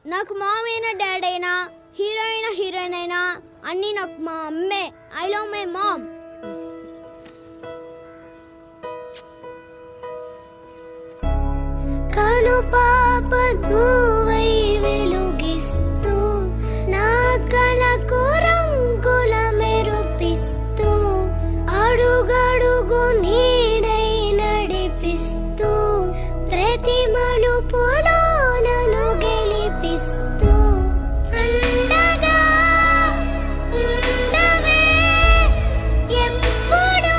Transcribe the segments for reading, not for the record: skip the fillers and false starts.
నాకు మామ్ అయినా డాడ్ అయినా హీరోయిన్ అయినా అన్నీ నాకు మా అమ్మే. I love my mom. కను పాప నువ్వై వెలుగిస్తూ నా కలకు రంగుల మెరుపిస్తూ అడుగడుగు నీడై నడిపిస్తూ ప్రతి మలుపులో నన్ను గెలిపిస్తూ అండగా ఉండవే ఎప్పుడూ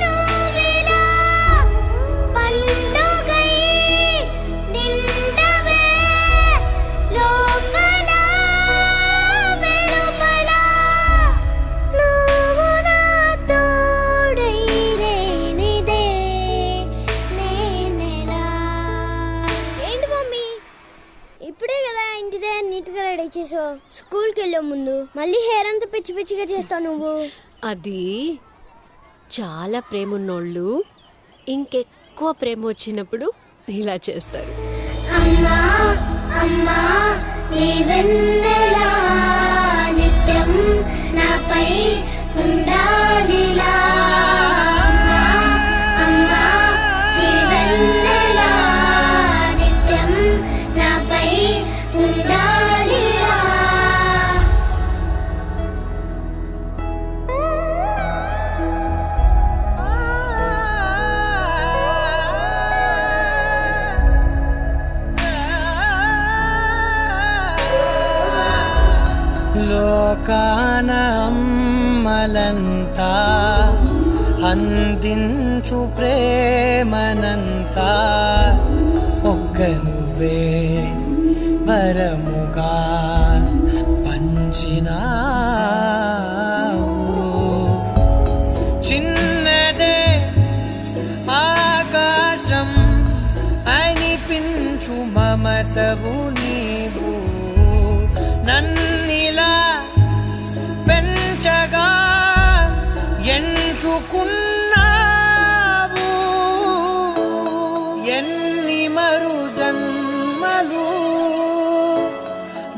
నువ్విలా పండుగై నిండవే లోపల వెలుపల నువ్వు నా తోడై రేనిదే నేనెలా. ఏంటి మమ్మీ, ఇప్పుడే కదా ఇంటిదే నీట్గా రెడీ చేసావు. స్కూల్కి వెళ్ళే ముందు మళ్ళీ హెయిర్ అంతా పిచ్చి పిచ్చిగా చేస్తావు నువ్వు. అది చాలా ప్రేమ ఉన్నోళ్ళు ఇంకెక్కువ ప్రేమ వచ్చినప్పుడు ఇలా చేస్తారు. అమ్మా అమ్మా నీ వెన్నెలా నిత్యం నాపై ఉండాలిలా. అమ్మా అమ్మా నీ వెన్నెలా నిత్యం నాపై ఉండాలిలా. లోకాన అమ్మలంతా అందించు ప్రేమనంతా ఒక్క నువ్వే వరముగా పంచినావు. చిన్నదే ఆకాశం అనిపించు మమతవు నీవు నన్నిలా పెంచగా ఎంచుకున్నావు. ఎన్ని మరు జన్మలు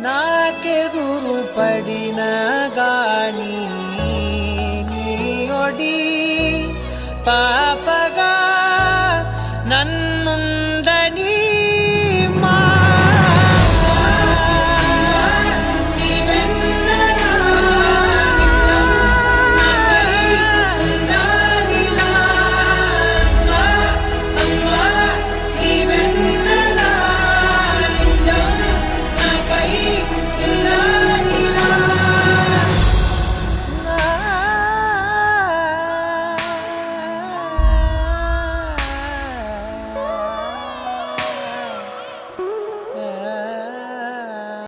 నాకెదురు పడిన గాని నీ ఒడి పాప